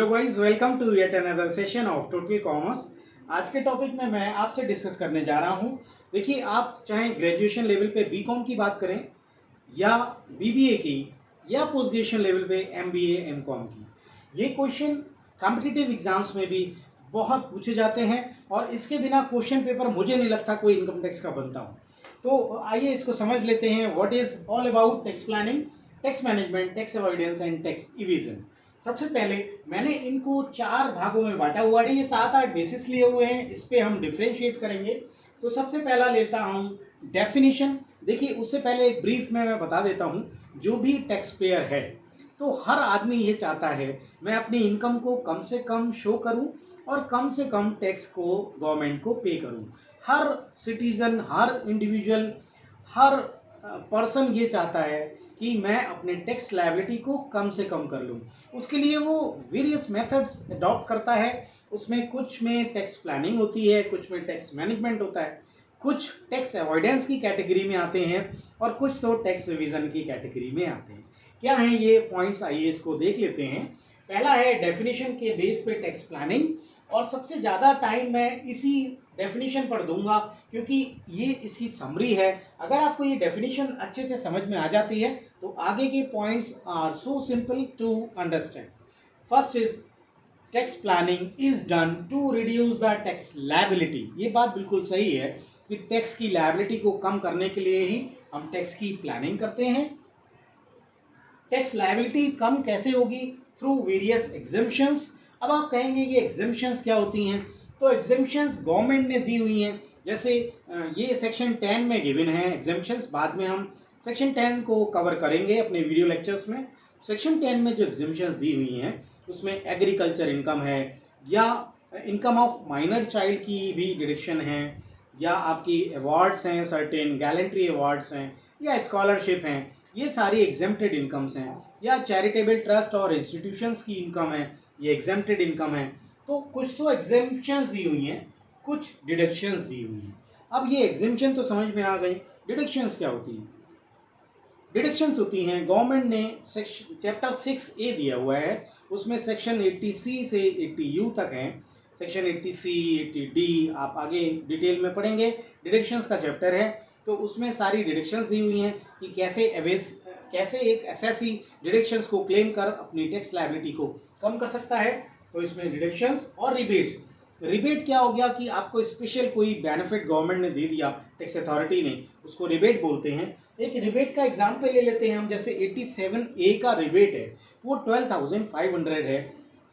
Hello guys, welcome to yet another session of total commerce. आज के topic में मैं आपसे डिस्कस करने जा रहा हूं। देखिए, आप चाहे ग्रेजुएशन लेवल पे बीकॉम की बात करें या बीबीए की या पोस्ट ग्रेजुएशन लेवल पे एमबीए एमकॉम की, ये क्वेश्चन कॉम्पिटिटिव एग्जाम्स में भी बहुत पूछे जाते हैं और इसके बिना क्वेश्चन पेपर मुझे नहीं लगता कोई इनकम टैक्स का बनता हो। तो आइए इसको समझ लेते हैं। What is all about tax planning, tax management, tax avoidance and tax evasion. सबसे पहले मैंने इनको 4 भागों में बांटा हुआ है। ये 7-8 बेसिस लिए हुए हैं, इस पे हम डिफ्रेंशिएट करेंगे। तो सबसे पहला लेता हूँ डेफिनेशन। देखिए, उससे पहले एक ब्रीफ में मैं बता देता हूँ, जो भी टैक्स पेयर है तो हर आदमी ये चाहता है मैं अपनी इनकम को कम से कम शो करूं और कम से कम टैक्स को गवर्नमेंट को पे करूं। हर सिटीजन, हर इंडिविजुअल, हर पर्सन ये चाहता है कि मैं अपने टैक्स लायबिलिटी को कम से कम कर लूं। उसके लिए वो वेरियस मेथड्स अडॉप्ट करता है। उसमें कुछ में टैक्स प्लानिंग होती है, कुछ में टैक्स मैनेजमेंट होता है, कुछ टैक्स अवॉइडेंस की कैटेगरी में आते हैं और कुछ तो टैक्स रिवीजन की कैटेगरी में आते हैं। क्या है ये पॉइंट्स, आइए इसको देख लेते हैं। पहला है डेफिनेशन के बेस पे टैक्स प्लानिंग, और सबसे ज़्यादा टाइम मैं इसी डेफिनेशन पर दूंगा क्योंकि ये इसकी समरी है। अगर आपको ये डेफिनेशन अच्छे से समझ में आ जाती है तो आगे के points are so simple to understand. First is tax planning is done to reduce the tax liability. ये बात बिल्कुल सही है कि टैक्स की लायबिलिटी को कम करने के लिए ही हम टैक्स की प्लानिंग करते हैं। टैक्स लायबिलिटी कम कैसे होगी? Through various exemptions. अब आप कहेंगे ये एग्जेम्पशंस क्या होती हैं? तो एग्जेम्पशंस गवर्नमेंट ने दी हुई हैं। जैसे ये सेक्शन 10 में गिवन है एग्जेम्पशंस। बाद में हम सेक्शन 10 को कवर करेंगे अपने वीडियो लेक्चर्स में। सेक्शन 10 में जो एग्जेम्पशंस दी हुई हैं उसमें एग्रीकल्चर इनकम है, या इनकम ऑफ माइनर चाइल्ड की भी डिडक्शन है, या आपकी अवार्ड्स हैं, सर्टेन गैलेंट्री अवार्ड्स हैं, या स्कॉलरशिप हैं, ये सारी एग्जेम्प्टेड इनकम्स हैं, या चैरिटेबल ट्रस्ट और इंस्टीट्यूशंस की इनकम है, ये एग्जेम्प्टेड इनकम है। तो कुछ तो एग्जेम्पशंस दी हुई हैं, कुछ डिडक्शंस दी हुई हैं। अब ये एग्जेम्पशन तो समझ में आ गई, डिडक्शंस क्या होती हैं? डिडक्शंस होती हैं, गवर्नमेंट ने सेक्शन चैप्टर 6A दिया हुआ है, उसमें सेक्शन 80C से 80U तक हैं। सेक्शन 80C 80D आप आगे डिटेल में पढ़ेंगे, डिडक्शंस का चैप्टर है। तो उसमें सारी डिडक्शंस दी हुई हैं कि कैसे एक एसएससी डिडक्शंस को क्लेम कर अपनी टैक्स लायबिलिटी को कम कर सकता है। तो इसमें डिडक्शंस और रिबेट। रिबेट क्या हो गया कि आपको स्पेशल कोई बेनिफिट गवर्नमेंट ने दे दिया, टैक्स अथॉरिटी ने, उसको रिबेट बोलते हैं। एक रिबेट का एग्जाम्पल ले लेते हैं हम। जैसे 87A का रिबेट है, वो 12,500 है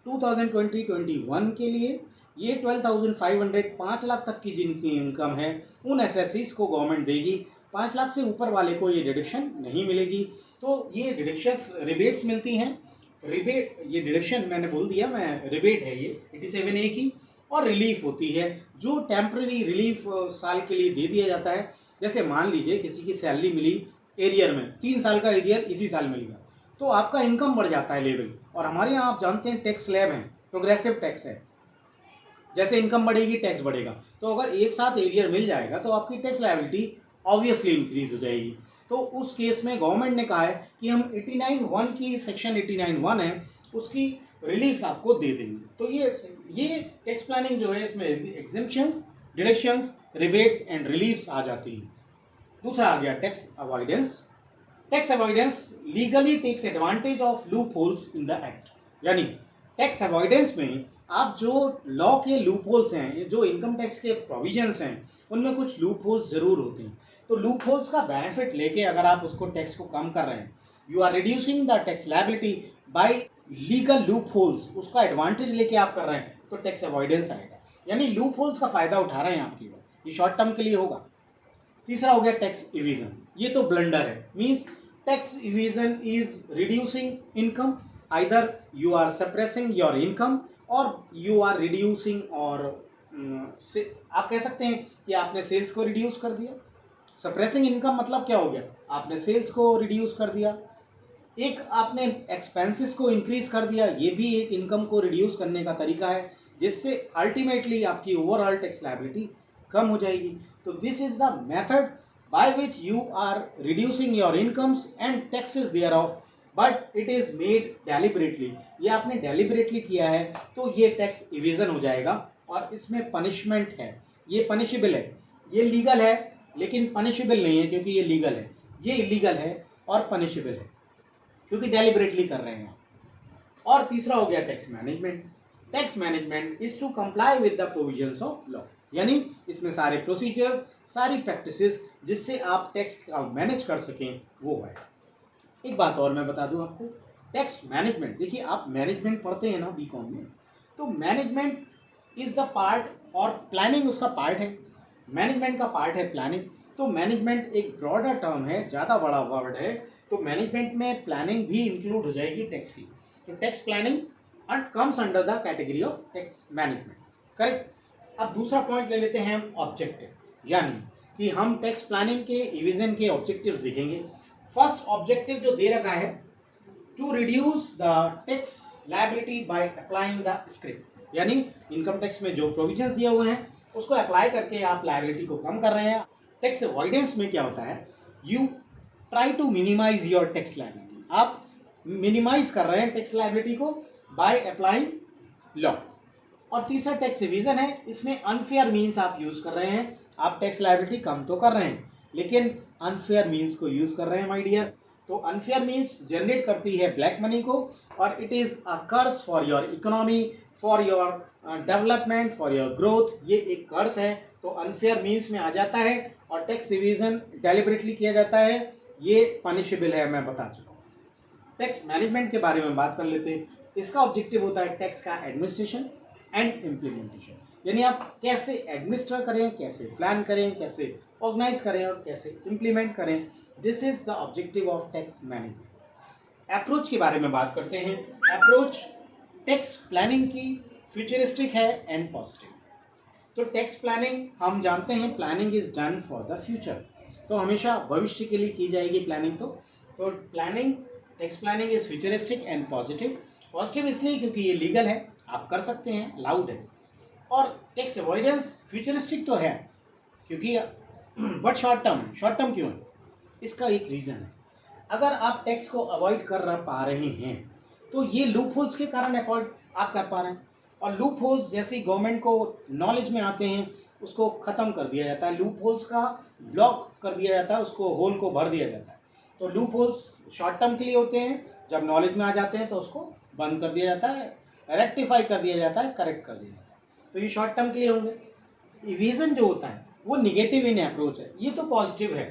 2020-21 के लिए। ये 12,500 5 लाख तक की जिनकी इनकम है उन एसएससीज को गवर्नमेंट देगी। 5 लाख से ऊपर वाले को ये डिडक्शन नहीं मिलेगी। तो ये डिडक्शंस, रिबेट्स मिलती हैं। रिबेट, ये डिडक्शन मैंने बोल दिया, मैं रिबेट है ये 87A की। और रिलीफ होती है, जो टेम्पररी रिलीफ साल के लिए दे दिया जाता है। जैसे मान लीजिए किसी की सैलरी मिली एरियर में, 3 साल का एरियर इसी साल मिल गया, तो आपका इनकम बढ़ जाता है लेवल। और हमारे यहाँ आप जानते हैं टैक्स स्लैब है, प्रोग्रेसिव टैक्स है। जैसे इनकम बढ़ेगी टैक्स बढ़ेगा। तो अगर एक साथ एरियर मिल जाएगा तो आपकी टैक्स लायबिलिटी ऑब्वियसली इंक्रीज हो जाएगी। तो उस केस में गवर्नमेंट ने कहा है कि हम 89(1) की, सेक्शन 89(1) है, उसकी रिलीफ आपको दे देंगे। तो ये टैक्स प्लानिंग जो है, इसमें exemptions, deductions, rebates and relief आ जाती है। दूसरा आ गया tax avoidance. Tax avoidance legally takes advantage of loopholes in the act. यानी टैक्स अवॉइडेंस में आप जो लॉ के लूप होल्स हैं, जो इनकम टैक्स के प्रोविजंस हैं, उनमें कुछ लूप होल्स जरूर होते हैं। तो लूप होल्स का बेनिफिट लेके अगर आप उसको टैक्स को कम कर रहे हैं, you are reducing the tax liability by legal loopholes, उसका एडवांटेज लेके आप कर रहे हैं, तो टैक्स अवॉइडेंस आएगा। यानी लूप होल्स का फायदा उठा रहे हैं आपकी, ये शॉर्ट टर्म के लिए होगा। तीसरा हो गया टैक्स इवेजन। ये तो ब्लंडर है, means tax evasion is reducing income, either you are suppressing your income और यू आर रिड्यूसिंग, और आप कह सकते हैं कि आपने सेल्स को रिड्यूस कर दिया। सप्रेसिंग इनकम मतलब क्या हो गया? आपने सेल्स को रिड्यूस कर दिया। एक आपने एक्सपेंसेस को इंक्रीज कर दिया, ये भी एक इनकम को रिड्यूस करने का तरीका है, जिससे अल्टीमेटली आपकी ओवरऑल टैक्स लायबिलिटी कम हो जाएगी। तो this is the method by which you are reducing your incomes and taxes thereof but it is made deliberately, ये आपने डेलिबरेटली किया है तो ये टैक्स इवेजन हो जाएगा और इसमें पनिशमेंट है, ये पनिशेबल है। ये लीगल है लेकिन पनिशेबल नहीं है क्योंकि ये लीगल है, ये इलीगल है और पनिशेबल है क्योंकि डेलिबरेटली कर रहे हैं। और तीसरा हो गया tax management. Tax management is to comply with the provisions of law, यानी इसमें सारे प्रोसीजर्स, सारी प्रैक्टिसेस जिससे आप टैक्स का मैनेज कर सकें वो है। एक बात और मैं बता दूं आपको, टैक्स मैनेजमेंट, देखिए आप मैनेजमेंट पढ़ते हैं ना बीकॉम में, तो मैनेजमेंट इज द पार्ट और प्लानिंग उसका पार्ट है, मैनेजमेंट का पार्ट है प्लानिंग। तो मैनेजमेंट एक ब्रॉडर टर्म है, ज़्यादा बड़ा वर्ड है, तो मैनेजमेंट में प्लानिंग भी इंक्लूड हो जाएगी टैक्स की। तो tax planning comes under the category of tax management, correct. अब दूसरा पॉइंट ले लेते हैं हम, ऑब्जेक्टिव, यानी कि हम टैक्स प्लानिंग के इविजन के ऑब्जेक्टिव्स देखेंगे। फर्स्ट ऑब्जेक्टिव जो दे रखा है, to reduce the tax liability by applying the script, यानी इनकम टैक्स में जो प्रोविजंस दिए हुए हैं उसको अप्लाई करके आप लायबिलिटी को कम कर रहे हैं। टैक्स अवॉइडेंस में क्या होता है, you try to minimise your tax liability, आप मिनिमाइज कर रहे हैं टैक्स लायबिलिटी को बाय अप्लाइंग लॉ। और तीसरा टैक्स इवेजन है, इसमें अनफेयर मीन्स आप यूज कर रहे हैं, आप टैक्स लायबिलिटी कम तो कर रहे हैं लेकिन अनफेयर मीन्स को यूज कर रहे हैं माय डियर। तो अनफेयर मीन्स जनरेट करती है ब्लैक मनी को और it is a curse for your economy, for your development, for your growth, ये एक कर्स है। तो अनफेयर मीन्स में आ जाता है और टैक्स इवेजन डेलिबरेटली किया जाता है, ये पनिशेबल है, मैं बता चुका हूँ। टैक्स मैनेजमेंट के बारे में बात कर लेते हैं। इसका ऑब्जेक्टिव होता है टैक्स का एडमिनिस्ट्रेशन एंड इम्प्लीमेंटेशन, यानी आप कैसे एडमिनिस्टर करें, कैसे प्लान करें, कैसे ऑर्गेनाइज करें और कैसे इम्प्लीमेंट करें। This is the objective of tax management. Approach के बारे में बात करते हैं। अप्रोच टैक्स प्लानिंग की फ्यूचरिस्टिक है एंड पॉजिटिव। तो टैक्स प्लानिंग हम जानते हैं, planning is done for the future, तो हमेशा भविष्य के लिए की जाएगी प्लानिंग। तो planning, tax planning is futuristic and positive. Positive इसलिए क्योंकि ये लीगल है, आप कर सकते हैं, अलाउड है। और टैक्स अवॉइडेंस फ्यूचरिस्टिक तो है क्योंकि बट शॉर्ट टर्म क्यों है, इसका एक रीज़न है। अगर आप टैक्स को अवॉइड कर पा रहे हैं तो ये लूप होल्स के कारण अवॉइड आप कर पा रहे हैं, और लूप होल्स जैसे गवर्नमेंट को नॉलेज में आते हैं उसको ख़त्म कर दिया जाता है, लूप होल्स का ब्लॉक कर दिया जाता है, उसको होल को भर दिया जाता है। तो लूप होल्स शॉर्ट टर्म के लिए होते हैं, जब नॉलेज में आ जाते हैं तो उसको बंद कर दिया जाता है, रेक्टिफाई कर दिया जाता है, करेक्ट कर दिया जाता है। तो ये शॉर्ट टर्म के लिए होंगे। इवेजन जो होता है वो निगेटिव इन अप्रोच है, ये तो पॉजिटिव है,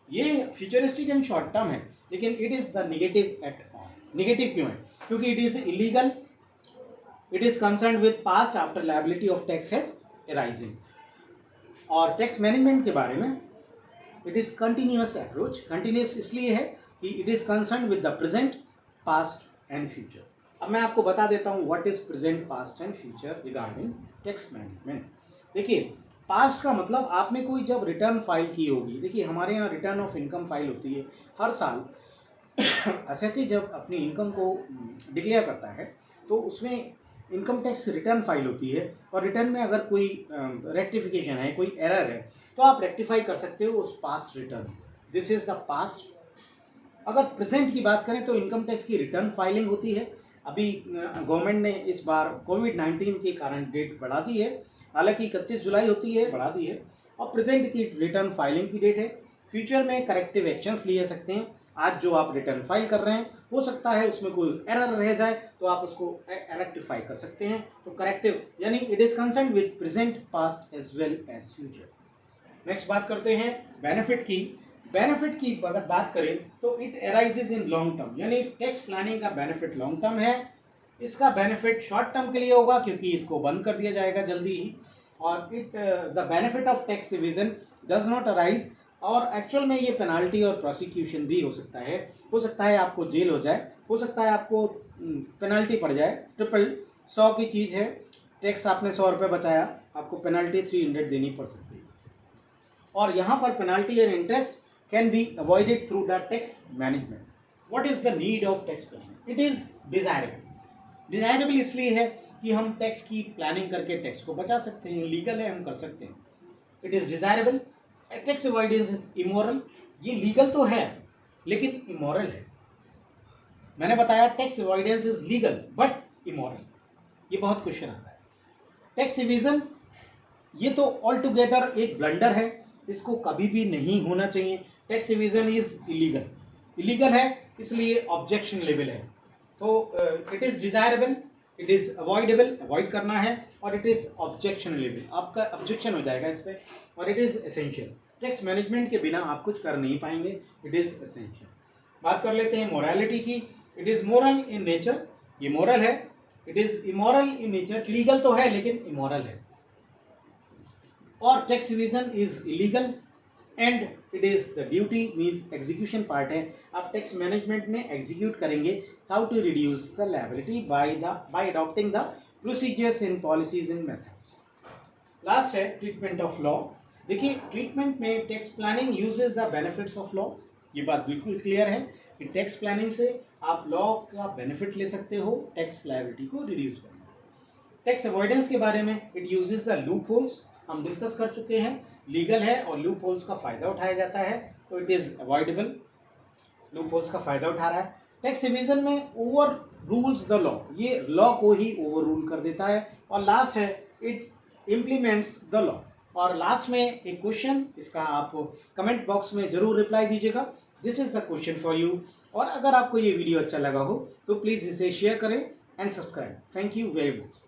ये फ्यूचरिस्टिक एंड शॉर्ट टर्म है, लेकिन it is the negative at all. Negative क्यों है, क्योंकि it is illegal, it is concern with past after liability of tax has arising. और टैक्स मैनेजमेंट के बारे में, it is continuous approach. Continuous इसलिए है कि it is concern with the present, past and future. अब मैं आपको बता देता हूँ what is present, past and future regarding tax management. देखिए, पास्ट का मतलब आपने कोई जब रिटर्न फाइल की होगी, देखिए हमारे यहाँ रिटर्न ऑफ इनकम फाइल होती है हर साल। एसएससी जब अपनी इनकम को डिक्लेयर करता है तो उसमें इनकम टैक्स रिटर्न फाइल होती है, और रिटर्न में अगर कोई रेक्टिफिकेशन है, कोई एरर है, तो आप रेक्टिफाई कर सकते हो उस past return. This is the past. अगर प्रेजेंट की बात करें तो इनकम टैक्स की रिटर्न फाइलिंग होती है। अभी गवर्नमेंट ने इस बार कोविड-19 के कारण डेट बढ़ा दी है, हालांकि 31 जुलाई होती है, बढ़ा दी है, और प्रेजेंट की रिटर्न फाइलिंग की डेट है। फ्यूचर में करेक्टिव एक्शंस लिए सकते हैं। आज जो आप रिटर्न फाइल कर रहे हैं हो सकता है उसमें कोई एरर रह जाए तो आप उसको रेक्टिफाई कर सकते हैं। तो करेक्टिव यानी it is concern with present, past as well as future. Next बात करते हैं बेनिफिट की। बेनिफिट की अगर बात करें तो it arises in long term, यानी टैक्स प्लानिंग का बेनिफिट लॉन्ग टर्म है। इसका बेनिफिट शॉर्ट टर्म के लिए होगा क्योंकि इसको बंद कर दिया जाएगा जल्दी ही। और the benefit of tax evasion does not arise, और एक्चुअल में ये पेनाल्टी और प्रोसिक्यूशन भी हो सकता है। हो सकता है आपको जेल हो जाए, हो सकता है आपको पेनाल्टी पड़ जाए, ट्रिपल 100 की चीज़ है, टैक्स आपने 100 रुपये बचाया, आपको पेनाल्टी 300 देनी पड़ सकती है। और यहाँ पर penalty and interest can be avoided through the tax management. What is the need of tax planning? It is desirable. Desirable इसलिए है कि हम टैक्स की प्लानिंग करके टैक्स को बचा सकते हैं, लीगल है, हम कर सकते हैं। It is desirable. Tax avoidance is immoral, ये लीगल तो है लेकिन इमोरल है। मैंने बताया tax avoidance is legal but immoral, ये बहुत क्वेश्चन आता है। टैक्स इविजन ये तो ऑल टुगेदर एक ब्लंडर है, इसको कभी भी नहीं होना चाहिए। Tax evasion is illegal, illegal है इसलिए ऑब्जेक्शन लेवल है। तो it is desirable, it is avoidable, avoid करना है, और इट इज ऑब्जेक्शन लेवल, आपका ऑब्जेक्शन हो जाएगा इस पर, और it is essential. Tax management के बिना आप कुछ कर नहीं पाएंगे, इट इज एसेंशियल। बात कर लेते हैं मोरालिटी की। It is moral in nature, ये मोरल है। It is immoral in nature, legal तो है लेकिन इमोरल है। और tax evasion is illegal and it is the duty means execution part है। आप टैक्स मैनेजमेंट में एग्जीक्यूट करेंगे how to reduce the liability by adopting the procedures in policies in methods. Last है ट्रीटमेंट ऑफ लॉ। देखिए treatment में tax planning uses the benefits of law, ये बात बिल्कुल क्लियर है कि टैक्स प्लानिंग से आप लॉ का बेनिफिट ले सकते हो टैक्स लायबिलिटी को रिड्यूस करने। टैक्स अवॉइडेंस के बारे में, it uses the loop holes, हम डिस्कस कर चुके हैं, लीगल है और लूप होल्स का फायदा उठाया जाता है, तो it is avoidable, loop holes का फायदा उठा रहा है। टैक्स इविजन में ओवर रूल्स द लॉ, ये लॉ को ही ओवर रूल कर देता है। और लास्ट है इट इम्प्लीमेंट्स द लॉ। और लास्ट में एक क्वेश्चन, इसका आप कमेंट बॉक्स में जरूर रिप्लाई दीजिएगा, this is the question for you. और अगर आपको ये वीडियो अच्छा लगा हो तो प्लीज़ इसे शेयर करें and subscribe. Thank you very much.